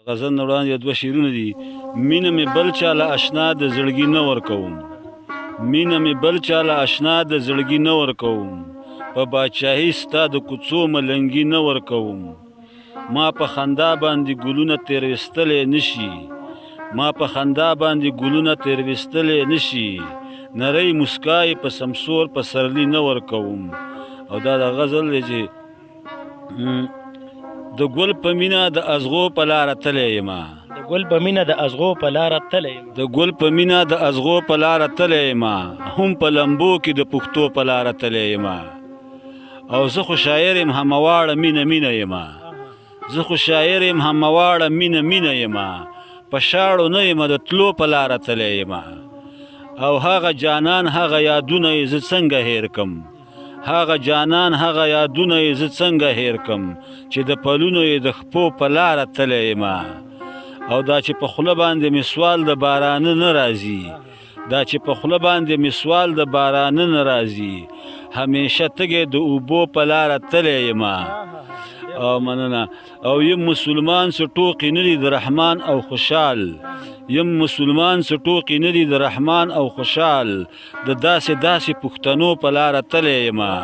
غزل نه وړاندې دوه شعرونه دي. مینه مې بل چاله اشنا د زړګي نه ورکوم، مینه مې بل چاله اشنا د زړګي نه ورکوم، په باچاهي ستا د کوڅو ملنګي نه ورکوم. ما په خندا باندې ګلونه تېرویستلی نشي، ما په خندا باندې ګلونه تېرویستلی نشي، نری مسکا یې په سمسور په سرلی نه ورکوم. او دا د غزل دی چې د ګل په مینه د ازغو په لاره تللی یمه، د ګل په مینه د ازغو په لاره تللی یمه، د ګل په مینه د ازغو په لاره تللی یمه، هم په لمبو کې د پښتو په لاره تللی یمه. او زه خو شاعر یم همواړه مینه مینه یمه، زه خو شاعر یم همواړه مینه مینه یمه، په شاړو نه یمه د تلو په لاره تللی یمه. او هغه جانان هغه یادونه یې زه څنګه هیر کم، هغه جانان هغه یادونه یې زه څنګه هیر کم، چې د پلونو یې د خپو په لاره تللی یمه. او دا چې په خوله باندې مې سوال د بارانه نه راځي، دا چې په خوله باندې مې سوال د بارانه نه راځي، همیشه تږی د اوبو په لاره تللی یمه. او مننه. او یم مسلمان څه ټوقې نه دي د رحمان او خوشحال، یم مسلمان څه ټوقې نه دي د رحمان او خوشحال، د داسې داسې پښتنو په لاره تللی یمه.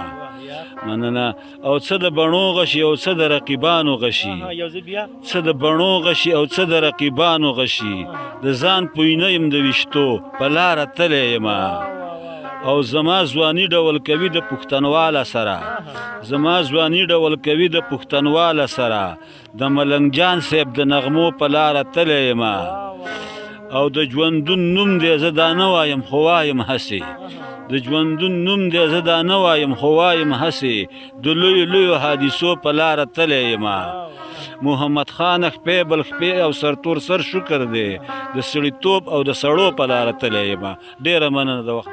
مننه. او څه د بڼو غشي او څه د رقیبانو غشي، څه د بڼو غشي او څه د رقیبانو غشي، د ځان پوی نه یم د ویشتو په لاره تللی یمه. او زما ځواني ډول کوي د پښتنواله سره، زما ځواني ډول کوي د پښتنواله سره، د ملنګ جان صاحب د نغمو په لاره تللی یمه. او د ژوندون نوم دی زه دا نه وایم خو وایم هسې، د ژوندون نوم دی زه دا نه وایم خو وایم هسې، د لویو لویو حادثو په لاره تللی یمه. محمد خان خپې بل خپې او سرتور سر شکر دی، د سړیتوب او د سړو په لاره تللی یمه. ډېره مننه د وخت.